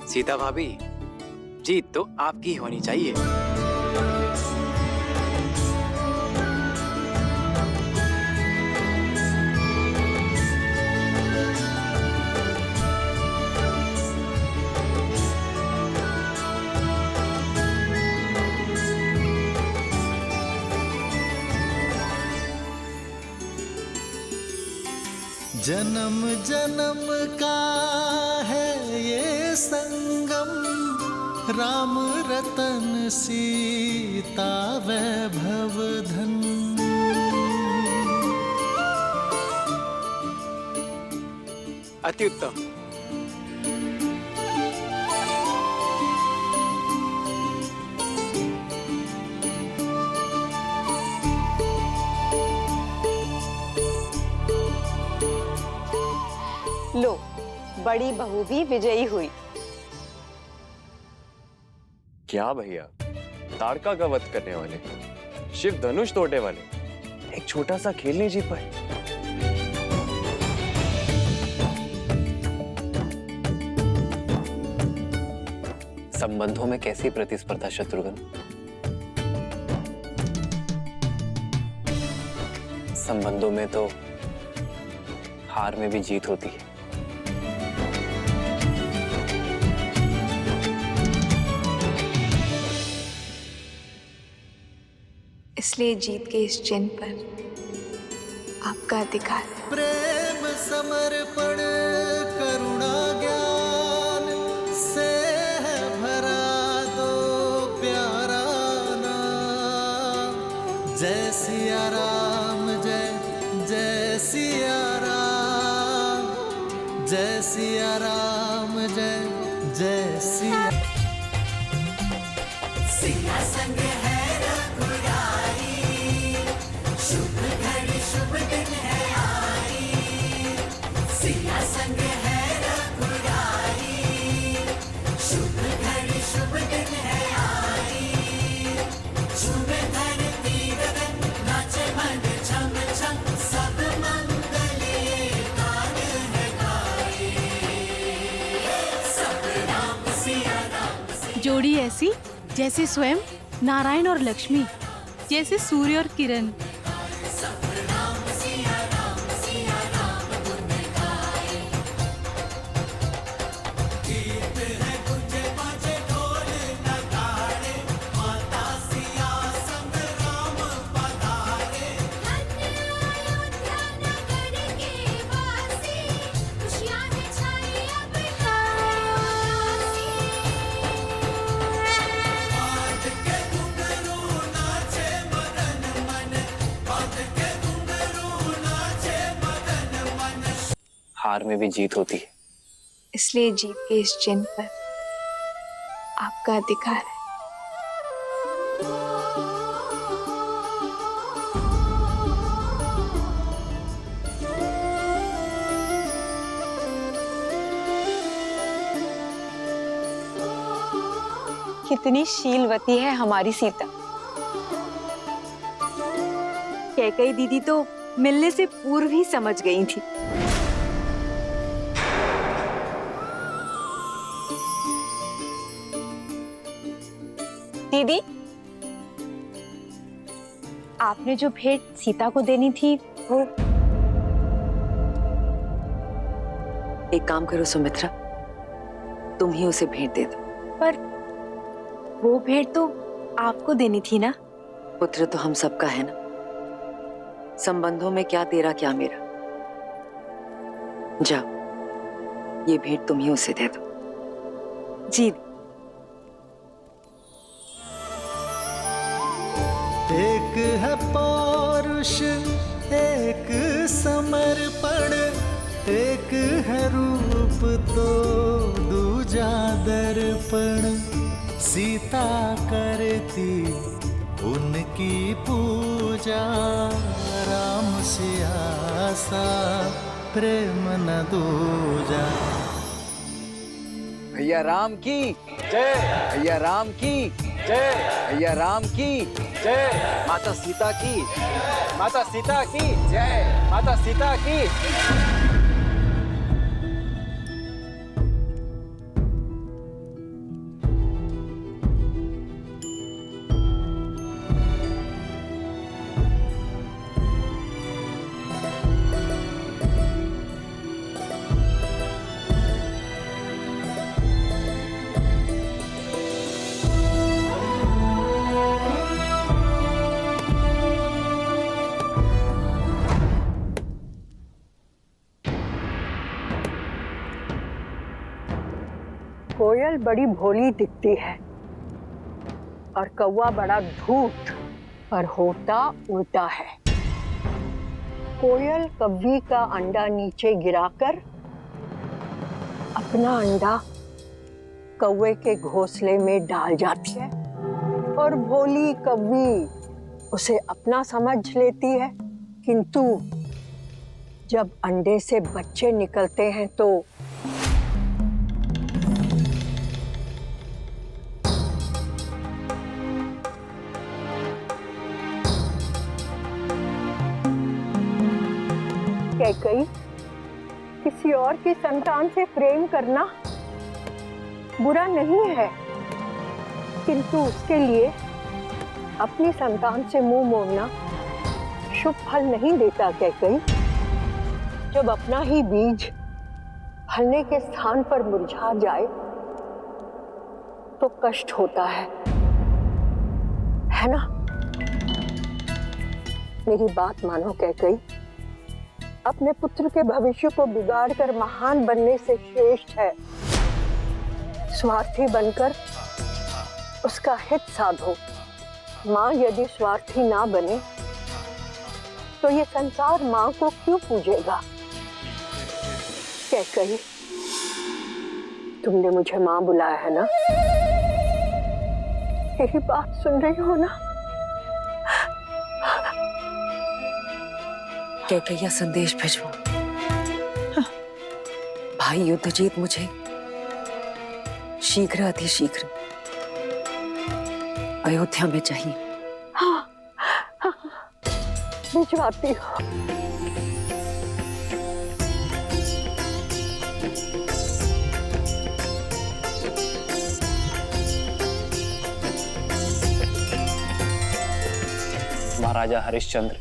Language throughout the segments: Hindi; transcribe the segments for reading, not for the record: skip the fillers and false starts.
सीता भाभी, जीत तो आपकी होनी चाहिए। जन्म जन्म का है ये संगम, राम रतन सीता वैभव धन। अति उत्तम। लो, बड़ी बहू भी विजयी हुई। क्या भैया, ताड़का का वध करने वाले, शिव धनुष तोड़ने वाले, एक छोटा सा खेल नहीं जीत पाए। संबंधों में कैसी प्रतिस्पर्धा शत्रुघ्न? संबंधों में तो हार में भी जीत होती है। इसलिए जीत के इस चिन्ह पर आपका अधिकार है। प्रेम समर्पण करुणा ज्ञान से है भरा दो प्यारा नाम। जय सिया राम, जय जय सिया राम, जय सिया राम, जय जय सिया। सिया संग है रघुराई, शुभ घड़ी शुभ दिन है आई। सिया संग है रघुराई, शुभ घड़ी शुभ दिन है आई। झूमे धरती गगन, नाचे मन छम छम, सब मंगले गान है गाए। सब राम सिया राम। जोड़ी ऐसी जैसे स्वयं नारायण और लक्ष्मी, जैसे सूर्य और किरण। हार में भी जीत होती है। इसलिए जीत के इस चिन्ह पर आपका अधिकार है। कितनी शीलवती है हमारी सीता। कैकई दीदी तो मिलने से पूर्व ही समझ गई थी। दीदी, आपने जो भेंट सीता को देनी थी वो। एक काम करो सुमित्रा, तुम ही उसे भेंट दे दो। पर वो भेंट तो आपको देनी थी ना। पुत्र तो हम सबका है ना। संबंधों में क्या तेरा क्या मेरा। जाओ, ये भेंट तुम ही उसे दे दो। जी। एक है पौरुष, एक समर्पण, एक है रूप तो दूजा दर्पण। सीता करती उनकी पूजा, राम सिया सा प्रेम न दूजा। भैया राम की जय, भैया राम की जय, भैया राम की जय, माता सीता की, माता सीता की जय, माता सीता की। कोयल बड़ी भोली दिखती है और कौवा बड़ा धूर्त, पर होता उल्टा है। कोयल कव्वी का अंडा नीचे गिराकर अपना अंडा कौवे के घोंसले में डाल जाती है और भोली कव्वी उसे अपना समझ लेती है, किंतु जब अंडे से बच्चे निकलते हैं तो कैकई, किसी और की संतान से प्रेम करना बुरा नहीं है, किंतु उसके लिए अपनी संतान से मुंह मोड़ना शुभ फल नहीं देता। कैकई, जब अपना ही बीज फलने के स्थान पर मुरझा जाए तो कष्ट होता है ना? मेरी बात मानो कैकई, अपने पुत्र के भविष्य को बिगाड़कर महान बनने से श्रेष्ठ है स्वार्थी बनकर उसका हित साधो। माँ यदि स्वार्थी ना बने तो ये संसार माँ को क्यों पूजेगा? कैकई, तुमने मुझे माँ बुलाया है ना? यही बात सुन रही हो ना? कैकैया संदेश भिजवाओ। भाई युद्धजीत मुझे शीघ्र अतिशीघ्र अयोध्या में चाहिए। हाँ, भिजवाती हूँ। महाराजा हरिश्चंद्र,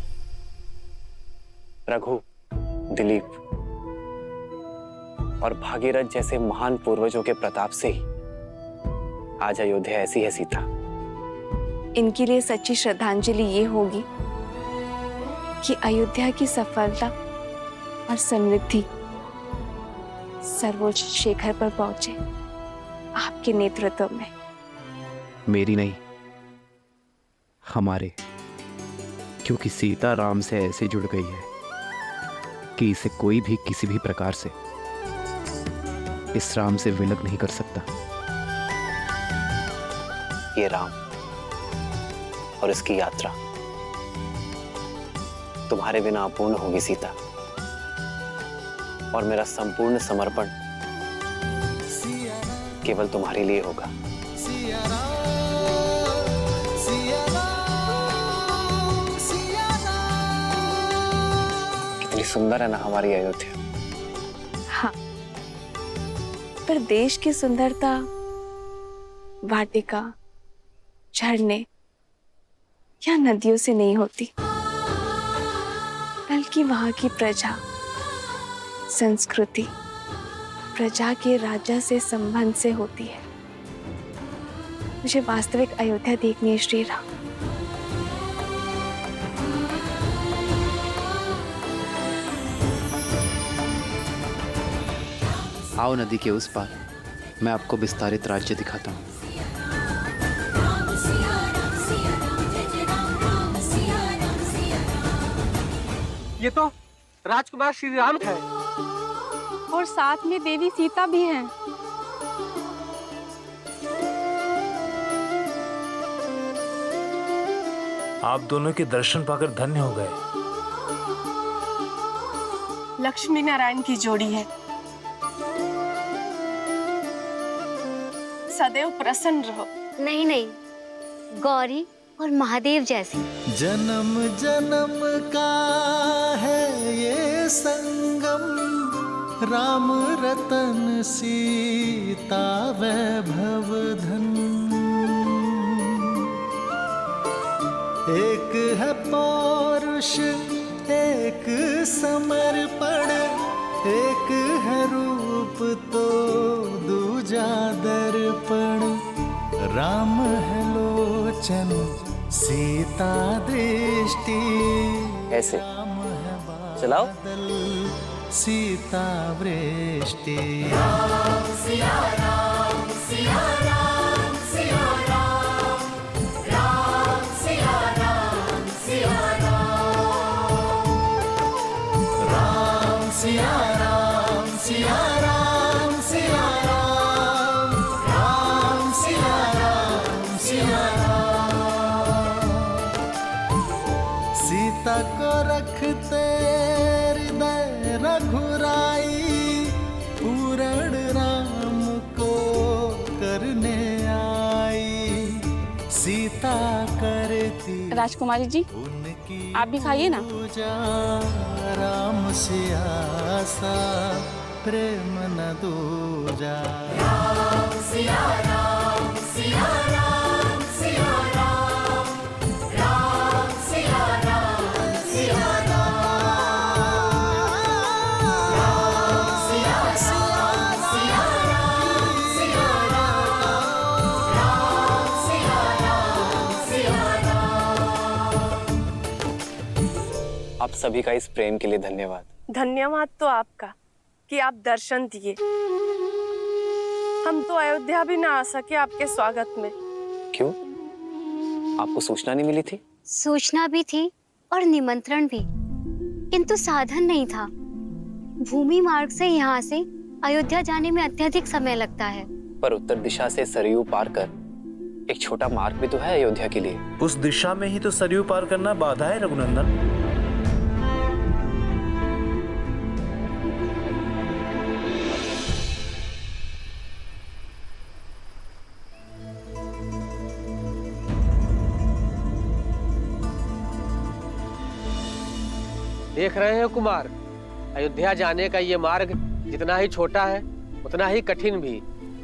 रघु, दिलीप और भागीरथ जैसे महान पूर्वजों के प्रताप से ही आज अयोध्या ऐसी है सीता। इनके लिए सच्ची श्रद्धांजलि ये होगी कि अयोध्या की सफलता और समृद्धि सर्वोच्च शिखर पर पहुंचे आपके नेतृत्व में। मेरी नहीं, हमारे, क्योंकि सीता राम से ऐसे जुड़ गई है कि इसे कोई भी किसी भी प्रकार से इस राम से विलग नहीं कर सकता। ये राम और इसकी यात्रा तुम्हारे बिना अपूर्ण होगी सीता, और मेरा संपूर्ण समर्पण केवल तुम्हारे लिए होगा। कितनी सुंदर है ना हमारी अयोध्या। हाँ, पर देश की सुंदरता वाटिका, झरने या नदियों से नहीं होती, बल्कि वहां की प्रजा, संस्कृति, प्रजा के राजा से संबंध से होती है। मुझे वास्तविक अयोध्या देखनी है श्री राम। आओ नदी के उस पार, मैं आपको विस्तारित राज्य दिखाता हूँ। ये तो राजकुमार श्री राम है और साथ में देवी सीता भी हैं। आप दोनों के दर्शन पाकर धन्य हो गए। लक्ष्मी नारायण की जोड़ी है। सदैव प्रसन्न रहो। नहीं नहीं, गौरी और महादेव जैसी। जन्म जन्म का है ये संगम, राम रतन सीता वैभव धन। एक है पौरुष एक समर्पण, एक है रूप तो दूजा दर्पण। राम है लोचन सीता दृष्टि, ऐसे चलाओ। सीता वृष्टि। राम सिया राम सिया राम सिया राम, राम सिया राम सिया राम, राम सिया राम सिया राम सिया राम, राम सिया राम सिया राम। सीता को रखते हृदय रघुराई, पूर्ण राम को करने आई। सीता करती राजकुमारी जी, आप भी खाइए ना। राम सिया सा प्रेम न दूजा। राम सिया राम सिया राम सिया राम, राम सिया राम सिया राम, राम सिया राम सिया राम सिया राम, राम सिया राम सिया राम। आप सभी का इस प्रेम के लिए धन्यवाद। धन्यवाद तो आपका कि आप दर्शन दिए। हम तो अयोध्या भी ना आ सके आपके स्वागत में। क्यों? आपको सूचना नहीं मिली थी? सूचना भी थी और निमंत्रण भी, किंतु साधन नहीं था। भूमि मार्ग से यहाँ से अयोध्या जाने में अत्यधिक समय लगता है। पर उत्तर दिशा से सरयू पार कर एक छोटा मार्ग भी तो है अयोध्या के लिए। उस दिशा में ही तो सरयू पार करना बाधा है रघुनंदन। देख रहे हैं कुमार, अयोध्या जाने का ये मार्ग जितना ही छोटा है उतना ही कठिन भी।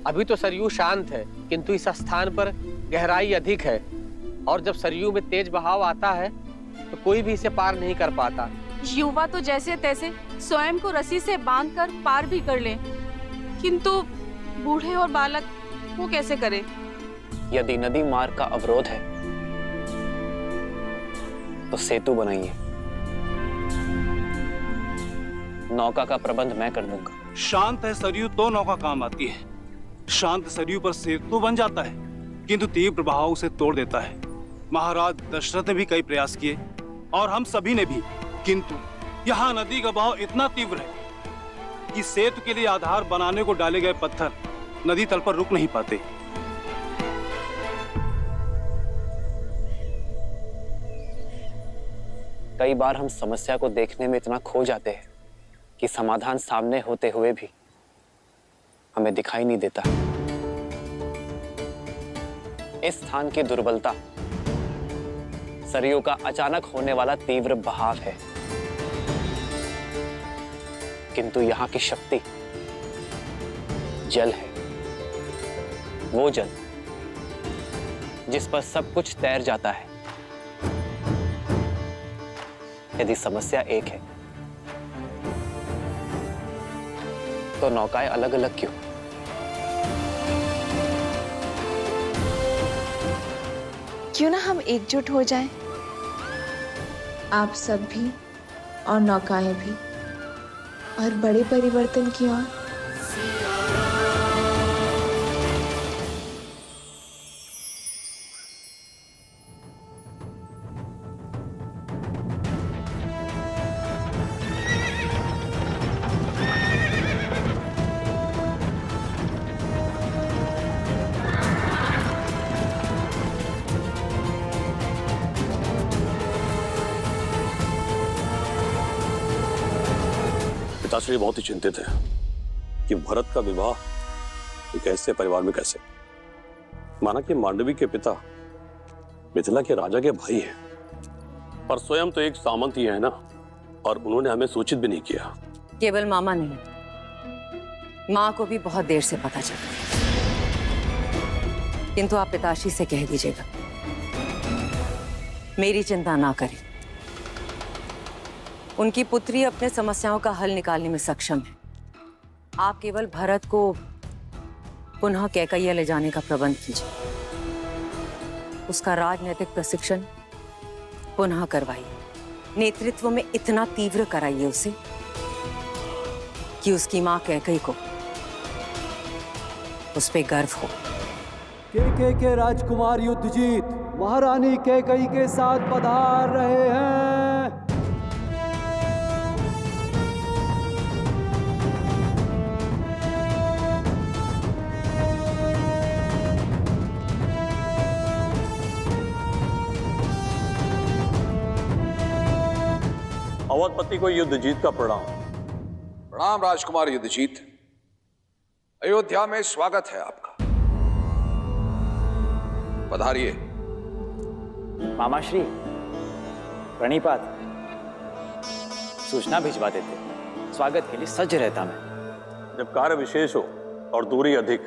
अभी तो सरयू शांत है, किंतु इस स्थान पर गहराई अधिक है, और जब सरयू में तेज बहाव आता है तो कोई भी इसे पार नहीं कर पाता। युवा तो जैसे तैसे स्वयं को रस्सी से बांधकर पार भी कर ले, किंतु बूढ़े और बालक वो कैसे करें? यदि नदी मार्ग का अवरोध है तो सेतु बनाइए। नौका का प्रबंध मैं कर दूंगा। शांत है सरयू तो नौका काम आती है। शांत सरयू पर सेतु बन जाता है, किंतु तीव्र बहाव उसे तोड़ देता है। महाराज दशरथ ने भी कई प्रयास किए और हम सभी ने भी, किंतु यहाँ नदी का बहाव इतना तीव्र है कि सेतु के लिए आधार बनाने को डाले गए पत्थर नदी तल पर रुक नहीं पाते। कई बार हम समस्या को देखने में इतना खो जाते हैं कि समाधान सामने होते हुए भी हमें दिखाई नहीं देता। इस स्थान की दुर्बलता सरयू का अचानक होने वाला तीव्र बहाव है, किंतु यहाँ की शक्ति जल है। वो जल जिस पर सब कुछ तैर जाता है। यदि समस्या एक है तो नौकाएं अलग अलग क्यों? क्यों ना हम एकजुट हो जाएं? आप सब भी और नौकाएं भी, और बड़े परिवर्तन की ओर। पिताश्री बहुत ही चिंतित है कि भरत का विवाह एक ऐसे परिवार में कैसे। माना कि मांडवी के पिता मिथिला के राजा के भाई हैं, पर स्वयं तो एक सामंत ही है ना, और उन्होंने हमें सूचित भी नहीं किया। केवल मामा नहीं, माँ को भी बहुत देर से पता चला, किंतु आप पिताश्री से कह दीजिएगा, मेरी चिंता ना करें। उनकी पुत्री अपने समस्याओं का हल निकालने में सक्षम है। आप केवल भरत को पुनः कैकैया ले जाने का प्रबंध कीजिए, उसका राजनीतिक प्रशिक्षण पुनः करवाइए, नेतृत्व में इतना तीव्र कराइए उसे कि उसकी मां कैकई को उस पे गर्व हो। के राजकुमार युद्धजीत महारानी कैकई के साथ पधार रहे हैं। अवधपति को युद्धजीत का प्रणाम। प्रणाम राजकुमार युद्धजीत, अयोध्या में स्वागत है आपका, पधारिए। मामाश्री प्रणिपात, सूचना भिजवा देते, स्वागत के लिए सज्ज रहता मैं। जब कार्य विशेष हो और दूरी अधिक,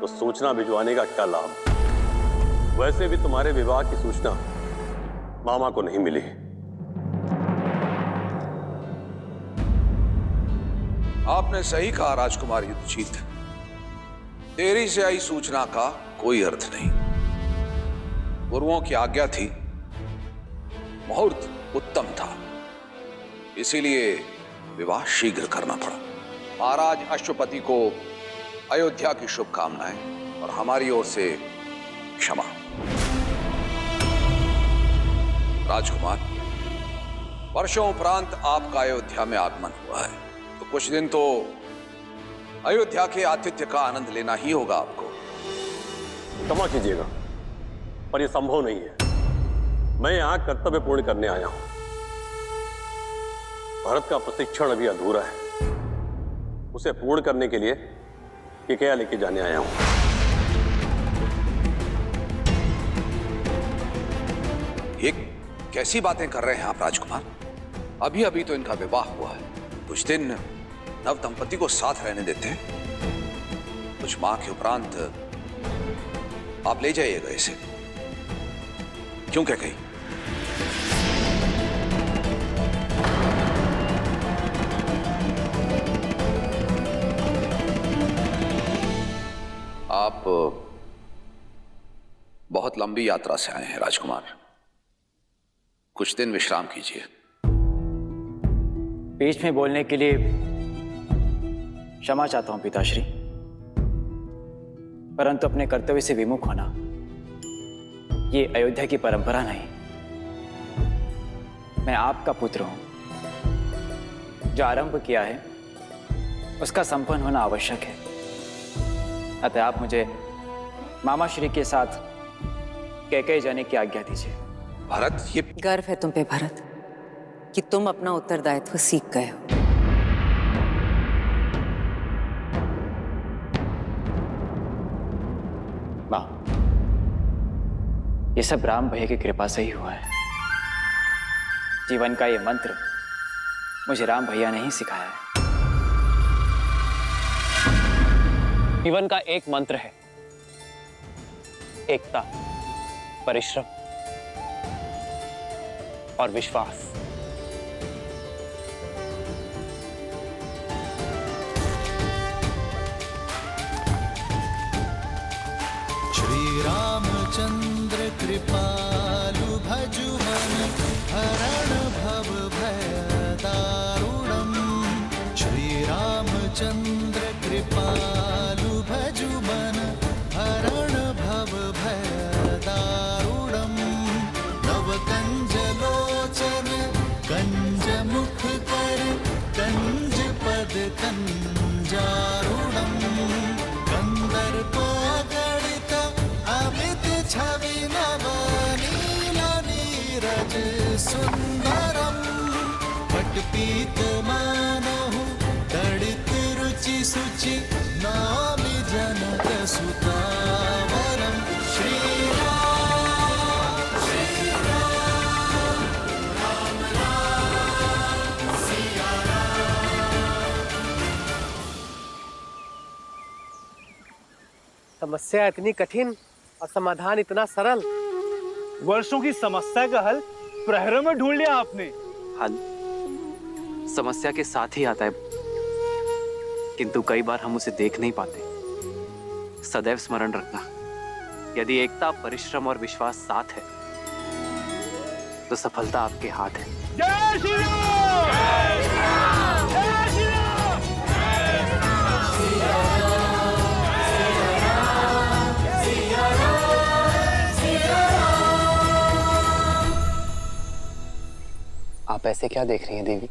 तो सूचना भिजवाने का क्या लाभ। वैसे भी तुम्हारे विवाह की सूचना मामा को नहीं मिली। आपने सही कहा राजकुमार युद्धजीत, देरी से आई सूचना का कोई अर्थ नहीं। गुरुओं की आज्ञा थी, मुहूर्त उत्तम था, इसीलिए विवाह शीघ्र करना पड़ा। महाराज अश्वपति को अयोध्या की शुभकामनाएं और हमारी ओर से क्षमा। राजकुमार, वर्षों उपरांत आपका अयोध्या में आगमन हुआ है, तो कुछ दिन तो अयोध्या के आतिथ्य का आनंद लेना ही होगा आपको। क्षमा कीजिएगा, पर यह संभव नहीं है। मैं यहां कर्तव्य पूर्ण करने आया हूं। भरत का प्रशिक्षण अभी अधूरा है, उसे पूर्ण करने के लिए कैकैया लेके जाने आया हूं। ये कैसी बातें कर रहे हैं आप राजकुमार? अभी अभी तो इनका विवाह हुआ है, कुछ दिन नव दंपति को साथ रहने देते हैं। कुछ माह के उपरांत आप ले जाइएगा इसे। क्यों कैकई? आप बहुत लंबी यात्रा से आए हैं राजकुमार, कुछ दिन विश्राम कीजिए। बीच में बोलने के लिए क्षमा चाहता हूं पिताश्री, परंतु अपने कर्तव्य से विमुख होना ये अयोध्या की परंपरा नहीं। मैं आपका पुत्र हूं, जो आरंभ किया है उसका संपन्न होना आवश्यक है। अतः आप मुझे मामा श्री के साथ कैकई जाने की आज्ञा दीजिए। भरत, ये गर्व है तुम पे भरत कि तुम अपना उत्तरदायित्व सीख गए हो। मां, ये सब राम भैया की कृपा से ही हुआ है। जीवन का ये मंत्र मुझे राम भैया ने ही सिखाया है। जीवन का एक मंत्र है एकता, परिश्रम और विश्वास। श्री रामचंद्र कृपालु भजुमन हरण भव भय दारुणम। श्री रामचंद्र कृपालु भजुमन हरण भव भय दारुणम। नव कंज लोचन कंज मुख कर कंज पद कंजारुणम। कंदर्पगणित अमित छवि नव नील नीरज सुंदरम। पटपीत मानहु दड़ित रुचि सुचि नामि जनक सुता। समस्या इतनी कठिन और समाधान इतना सरल। वर्षों की समस्या का हल प्रहरों में ढूंढ लिया आपने। हल समस्या के साथ ही आता है, किंतु कई बार हम उसे देख नहीं पाते। सदैव स्मरण रखना, यदि एकता, परिश्रम और विश्वास साथ है तो सफलता आपके हाथ है। जय श्री राम! जय श्री राम! आप ऐसे क्या देख रही हैं देवी?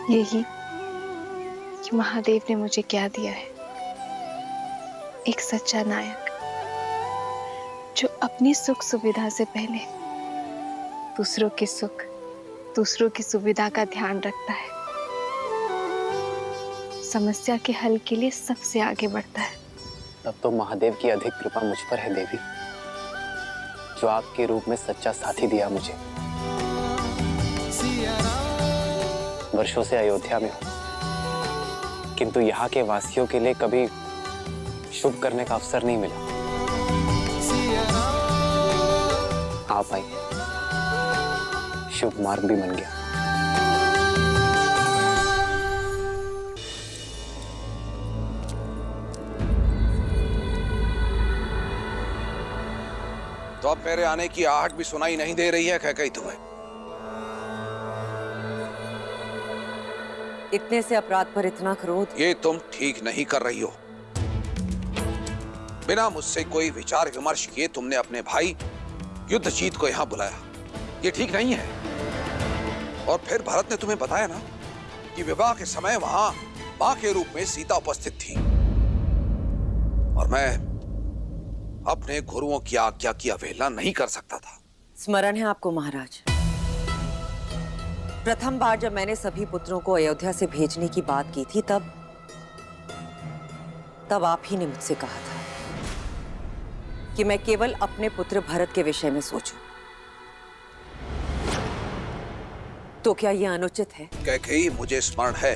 यही कि महादेव ने मुझे क्या दिया है, एक सच्चा नायक जो अपनी सुख सुविधा से पहले दूसरों के सुख, दूसरों की सुविधा का ध्यान रखता है, समस्या के हल के लिए सबसे आगे बढ़ता है। तब तो महादेव की अधिक कृपा मुझ पर है देवी, जो आपके रूप में सच्चा साथी दिया मुझे। वर्षों से अयोध्या में हूं, किंतु यहाँ के वासियों के लिए कभी शुभ करने का अवसर नहीं मिला। आप आई, शुभ मार्ग भी बन गया। तो अब मेरे आने की आहट भी सुनाई नहीं दे रही है कैकेयी तुम्हें? इतने से अपराध पर इतना क्रोध? ये तुम ठीक नहीं कर रही हो। बिना मुझसे कोई विचार विमर्श किए तुमने अपने भाई युद्धजीत को यहां बुलाया, ये ठीक नहीं है। और फिर भरत ने तुम्हें बताया ना कि विवाह के समय वहां मां के रूप में सीता उपस्थित थी, और मैं अपने गुरुओं की आज्ञा की अवहेलना नहीं कर सकता था। स्मरण है आपको महाराज, प्रथम बार जब मैंने सभी पुत्रों को अयोध्या से भेजने की बात की थी, तब आप ही ने मुझसे कहा था कि मैं केवल अपने पुत्र भरत के विषय में सोचूं। तो क्या यह अनुचित है? कैकेयी, मुझे स्मरण है,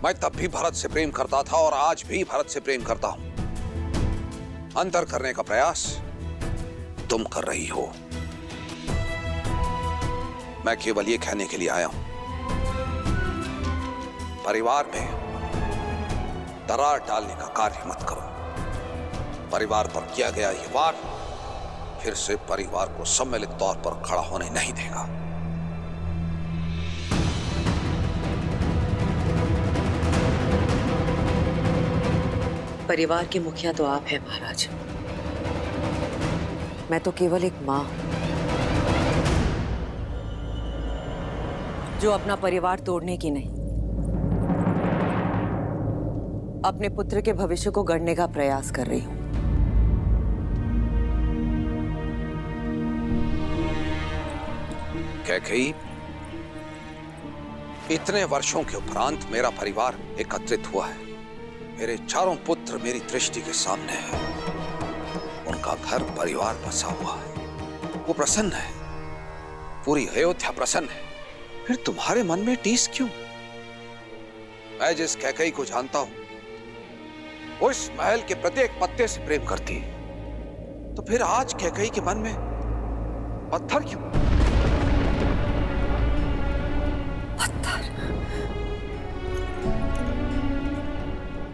मैं तब भी भरत से प्रेम करता था और आज भी भरत से प्रेम करता हूं। अंतर करने का प्रयास तुम कर रही हो। मैं केवल ये कहने के लिए आया हूं, परिवार में दरार डालने का कार्य मत करो। परिवार पर किया गया ये वार फिर से परिवार को सम्मिलित तौर पर खड़ा होने नहीं देगा। परिवार के मुखिया तो आप हैं महाराज, मैं तो केवल एक मां हूं जो अपना परिवार तोड़ने की नहीं, अपने पुत्र के भविष्य को गढ़ने का प्रयास कर रही हूं। कैकेयी, इतने वर्षों के उपरांत मेरा परिवार एकत्रित हुआ है। मेरे चारों पुत्र मेरी दृष्टि के सामने हैं। उनका घर परिवार बसा हुआ है, वो प्रसन्न है, पूरी अयोध्या प्रसन्न है। फिर तुम्हारे मन में टीस क्यों? मैं जिस कैकेयी को जानता हूं वो इस महल के प्रत्येक पत्ते से प्रेम करती है, तो फिर आज कैकेयी के मन में पत्थर क्यों?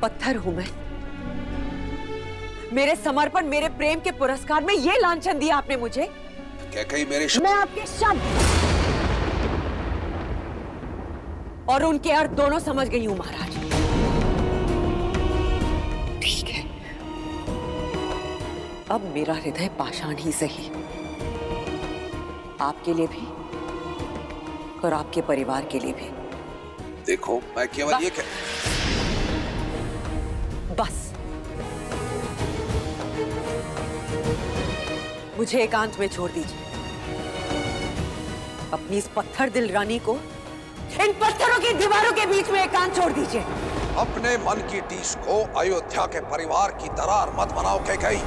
पत्थर हूं मैं? मेरे समर्पण, मेरे प्रेम के पुरस्कार में ये लांछन दिया आपने मुझे? कैकेयी, मेरे मैं आपके शब्द और उनके अर्थ दोनों समझ गई हूं महाराज। ठीक है, अब मेरा हृदय पाषाण ही सही, आपके लिए भी और आपके परिवार के लिए भी। देखो, मैं केवल ये बस मुझे एकांत में छोड़ दीजिए। अपनी इस पत्थर दिल रानी को इन पत्थरों की दीवारों के बीच में एकांत छोड़ दीजिए। अपने मन की टीस को अयोध्या के परिवार की दरार मत बनाओ कैकेयी।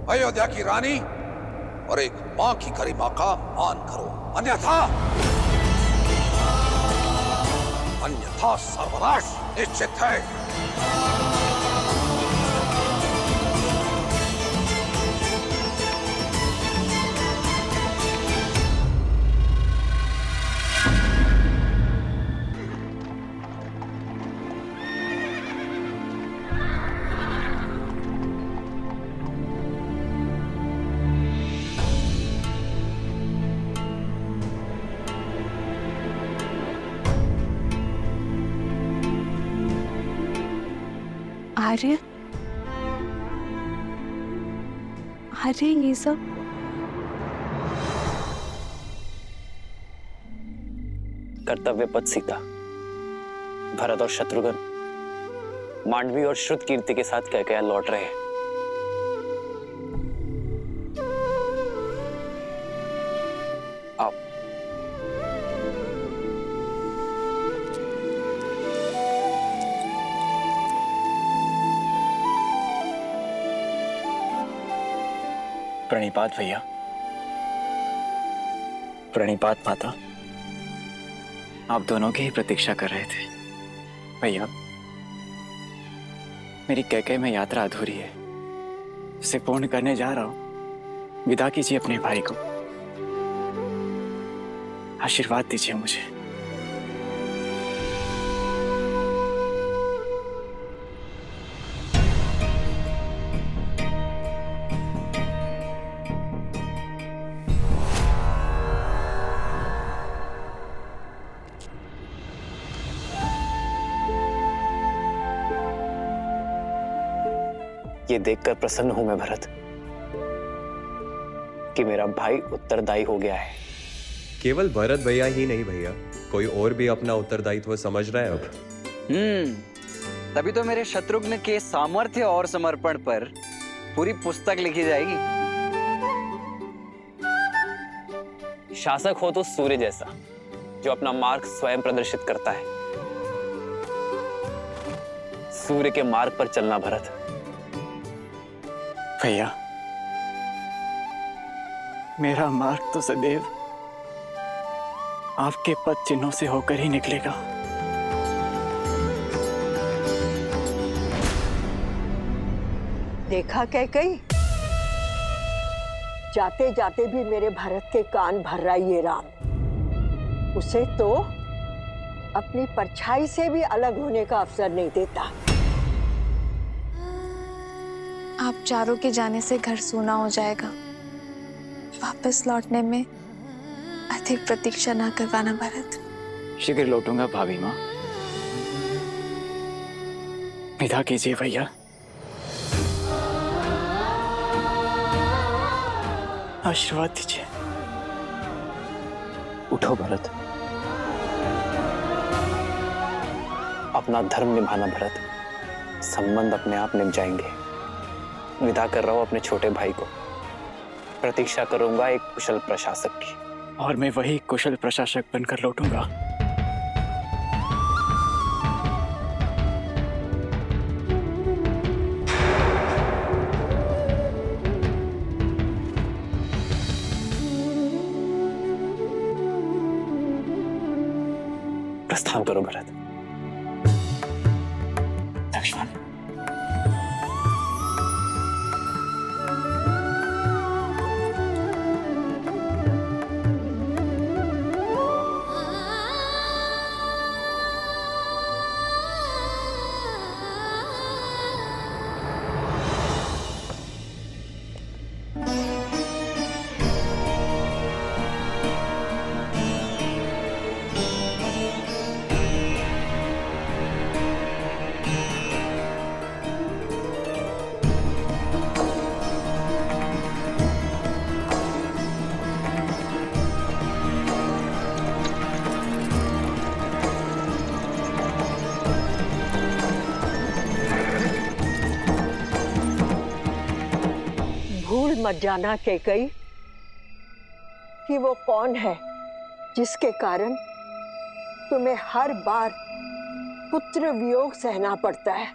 अयोध्या की रानी और एक मां की गरिमा का मान करो, अन्यथा का सर्वनाश निश्चित है। आर्य, आर्य ये सब कर्तव्य पथ सीता, भरत और शत्रुघ्न मांडवी और श्रुत कीर्ति के साथ कैकेयी लौट रहे हैं। आओ। प्रणिपात भैया, प्रणिपात माता। आप दोनों की ही प्रतीक्षा कर रहे थे भैया। मेरी कैकेयी में यात्रा अधूरी है, उसे पूर्ण करने जा रहा हूं। विदा कीजिए अपने भाई को, आशीर्वाद दीजिए मुझे। ये देखकर प्रसन्न हूं मैं भरत कि मेरा भाई उत्तरदायी हो गया है। केवल भरत भैया ही नहीं भैया, कोई और भी अपना उत्तरदायित्व समझ रहा है अब। तभी तो मेरे शत्रुघ्न के सामर्थ्य और समर्पण पर पूरी पुस्तक लिखी जाएगी। शासक हो तो सूर्य जैसा, जो अपना मार्ग स्वयं प्रदर्शित करता है। सूर्य के मार्ग पर चलना भरत। भैया, मेरा मार्ग तो सदैव आपके पद चिन्हों से होकर ही निकलेगा। देखा कैकेयी, जाते जाते भी मेरे भरत के कान भर रहा है ये राम। उसे तो अपनी परछाई से भी अलग होने का अवसर नहीं देता। आप चारों के जाने से घर सूना हो जाएगा। वापस लौटने में अधिक प्रतीक्षा ना करवाना भरत। शीघ्र लौटूंगा भाभी माँ। विदा कीजिए भैया। आशीर्वाद दीजिए। उठो भरत, अपना धर्म निभाना भरत। संबंध अपने आप निभ जाएंगे। विदा कर रहा हूं अपने छोटे भाई को। प्रतीक्षा करूंगा एक कुशल प्रशासक की। और मैं वही कुशल प्रशासक बनकर लौटूंगा। प्रस्थान करो भरत। लक्ष्मण, मत जाना कैकेयी कि वो कौन है जिसके कारण तुम्हें हर बार पुत्र वियोग सहना पड़ता है।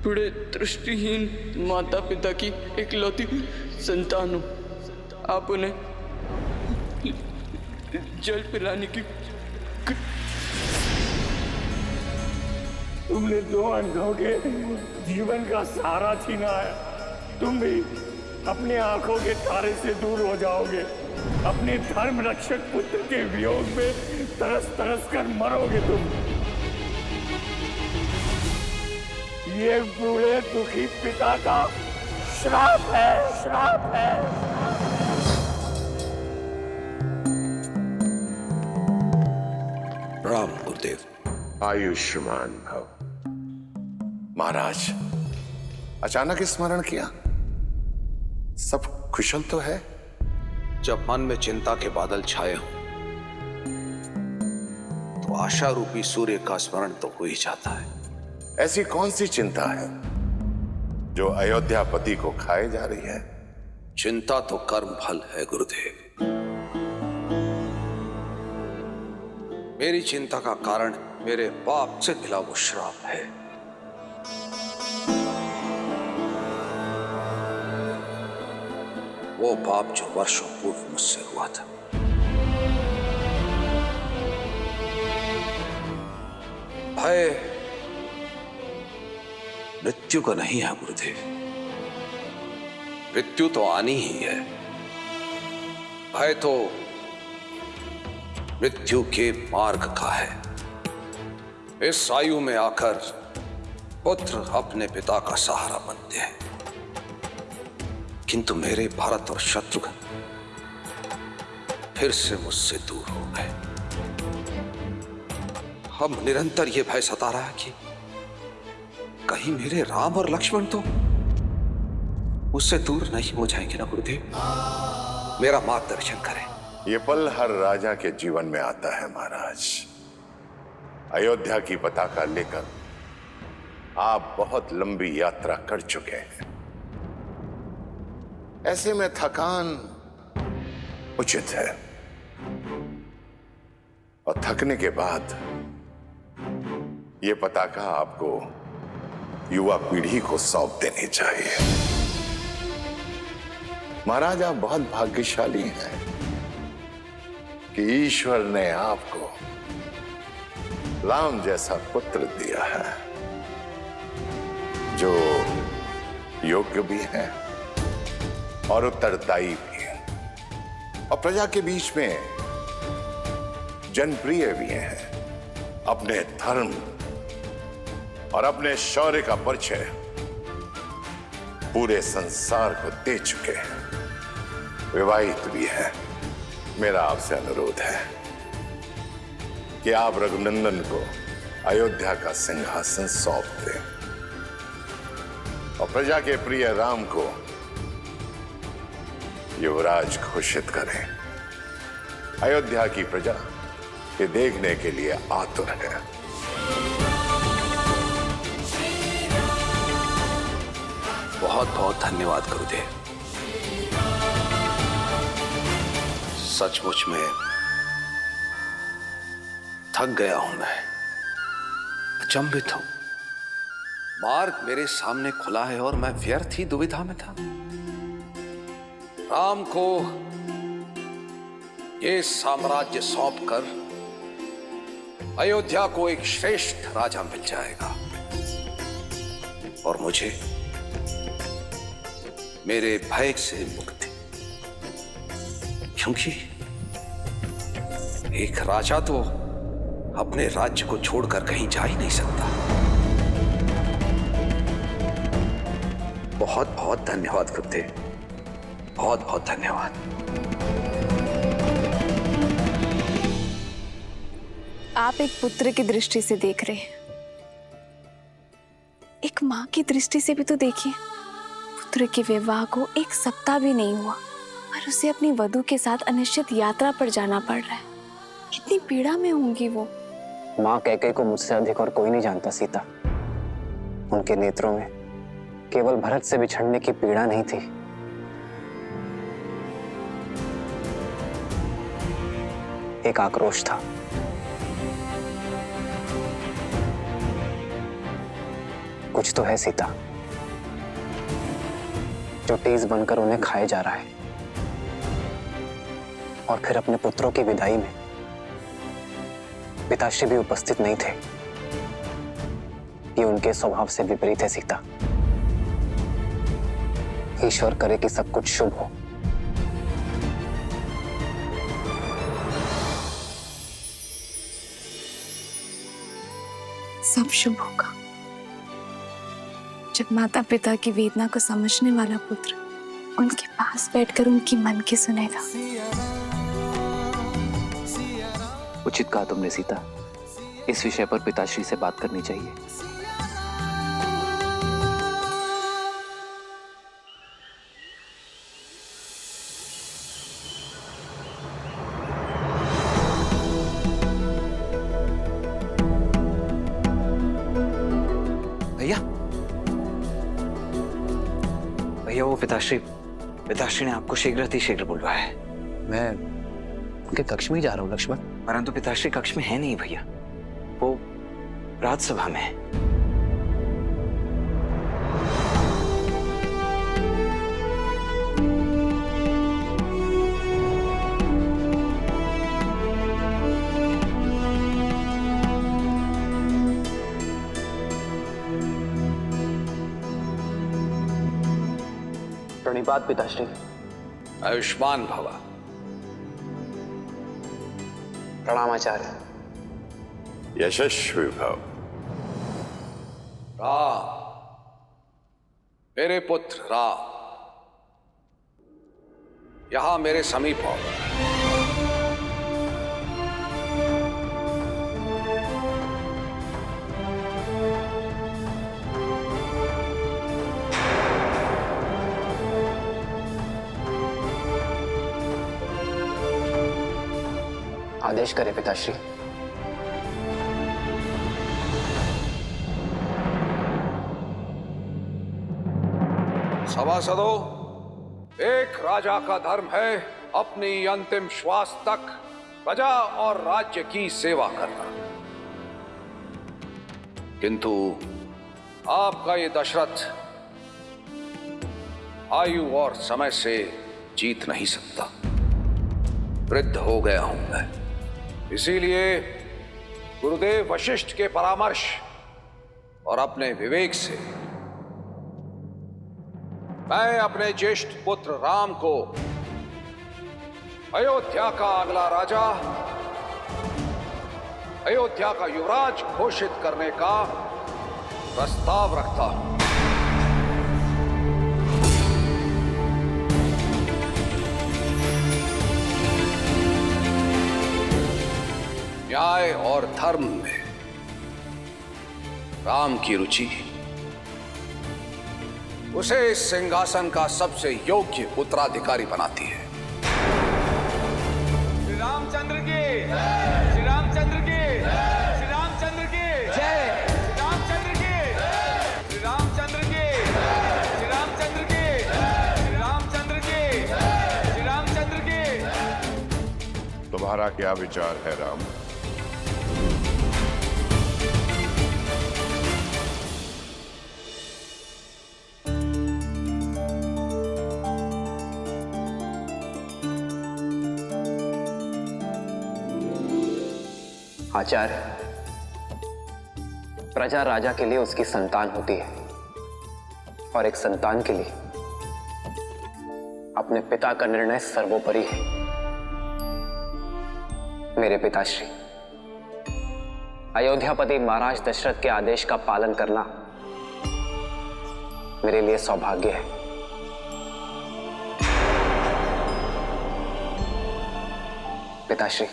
बूढ़े दृष्टिहीन माता पिता की इकलौती संतान हूँ। आप उन्हें जल पिलाने की तुमने दो अंधों के जीवन का सहारा छीना है। तुम भी अपनी आंखों के तारे से दूर हो जाओगे। अपने धर्म रक्षक पुत्र के वियोग में तरस तरस कर मरोगे तुम। ये बूढ़े दुखी पिता का श्राप है, श्राप है। राम गुरुदेव। आयुष्मान भव। महाराज, अचानक स्मरण किया, सब कुशल तो है? जब मन में चिंता के बादल छाए हों तो आशा रूपी सूर्य का स्मरण तो हो ही जाता है। ऐसी कौन सी चिंता है जो अयोध्यापति को खाए जा रही है? चिंता तो कर्म फल है गुरुदेव। मेरी चिंता का कारण मेरे पाप से मिला वो श्राप है। वो पाप जो वर्षों पूर्व मुझसे हुआ था। भय मृत्यु का नहीं है गुरुदेव। मृत्यु तो आनी ही है। भय तो मृत्यु के मार्ग का है। इस आयु में आकर पुत्र अपने पिता का सहारा बनते हैं, किंतु मेरे भरत और शत्रुघ्न फिर से मुझसे दूर हो गए। हम निरंतर यह भय सता रहा है कि कहीं मेरे राम और लक्ष्मण तो मुझसे दूर नहीं हो जाएंगे ना गुरुदेव। मेरा मार्गदर्शन करें। ये पल हर राजा के जीवन में आता है महाराज। अयोध्या की पताका लेकर आप बहुत लंबी यात्रा कर चुके हैं। ऐसे में थकान उचित है, और थकने के बाद यह पताका आपको युवा पीढ़ी को सौंप देनी चाहिए। महाराज, आप बहुत भाग्यशाली हैं कि ईश्वर ने आपको राम जैसा पुत्र दिया है, जो योग्य भी है और उत्तरदायी भी है, और प्रजा के बीच में जनप्रिय भी हैं। अपने धर्म और अपने शौर्य का परिचय पूरे संसार को दे चुके हैं। विवाहित भी है। मेरा आपसे अनुरोध है कि आप रघुनंदन को अयोध्या का सिंहासन सौंप दें और प्रजा के प्रिय राम को युवराज घोषित करें। अयोध्या की प्रजा ये देखने के लिए आतुर है। बहुत बहुत धन्यवाद गुरुदेव। सचमुच में थक गया हूं मैं, अचंभित हूं। मार्ग मेरे सामने खुला है और मैं व्यर्थ ही दुविधा में था। राम को ये साम्राज्य सौंपकर अयोध्या को एक श्रेष्ठ राजा मिल जाएगा और मुझे मेरे भय से मुक्ति, क्योंकि एक राजा तो अपने राज्य को छोड़कर कहीं जा ही नहीं सकता। बहुत बहुत धन्यवाद गुरुदेव, बहुत बहुत धन्यवाद। आप एक पुत्र की दृष्टि से देख रहे हैं, एक माँ की दृष्टि से भी तो देखिए। पुत्र के विवाह को 1 सप्ताह भी नहीं हुआ और उसे अपनी वधू के साथ अनिश्चित यात्रा पर जाना पड़ रहा है। कितनी पीड़ा में होंगी वो। माँ कैकेयी को मुझसे अधिक और कोई नहीं जानता सीता। उनके नेत्रों में केवल भरत से बिछड़ने की पीड़ा नहीं थी, एक आक्रोश था। कुछ तो है सीता, जो तेज बनकर उन्हें खाए जा रहा है। और फिर अपने पुत्रों की विदाई में पिताश्री भी उपस्थित नहीं थे। ये उनके स्वभाव से विपरीत है सीता। ईश्वर करे कि सब कुछ शुभ हो। सब शुभ होगा जब माता पिता की वेदना को समझने वाला पुत्र उनके पास बैठकर उनकी मन की सुनेगा। उचित कहा तुमने सीता, इस विषय पर पिताश्री से बात करनी चाहिए। भैया वो पिताश्री ने आपको शीघ्र बुलवाया है। मैं उनके कक्ष में ही जा रहा हूँ लक्ष्मण। परंतु पिताश्री कक्ष में है नहीं भैया, वो राजसभा में है। प्रणिपात पिताश्री। आयुष्मान भवा। प्रणाम आचार्य। यशस्वी भव। राम, मेरे पुत्र राम, यहां मेरे समीप आओ। आदेश करें पिताश्री। सभासदों, एक राजा का धर्म है अपनी अंतिम श्वास तक प्रजा और राज्य की सेवा करना। किंतु आपका ये दशरथ आयु और समय से जीत नहीं सकता। वृद्ध हो गया हूं मैं, इसीलिए गुरुदेव वशिष्ठ के परामर्श और अपने विवेक से मैं अपने ज्येष्ठ पुत्र राम को अयोध्या का अगला राजा, अयोध्या का युवराज घोषित करने का प्रस्ताव रखता हूं। न्याय और धर्म में राम की रुचि उसे इस सिंहासन का सबसे योग्य उत्तराधिकारी बनाती है। श्री रामचंद्र की, श्री रामचंद्र की, श्री रामचंद्र की जय, श्री रामचंद्र की, श्री रामचंद्र की, श्री रामचंद्र की, श्री रामचंद्र की, श्री रामचंद्र की। तुम्हारा क्या विचार है राम? आचार्य, प्रजा राजा के लिए उसकी संतान होती है और एक संतान के लिए अपने पिता का निर्णय सर्वोपरि है। मेरे पिताश्री, अयोध्यापति महाराज दशरथ के आदेश का पालन करना मेरे लिए सौभाग्य है। पिताश्री,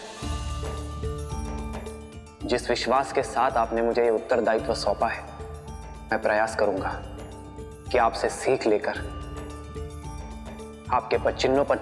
जिस विश्वास के साथ आपने मुझे ये उत्तरदायित्व सौंपा है, मैं प्रयास करूंगा कि आपसे सीख लेकर आपके पदचिन्हों पर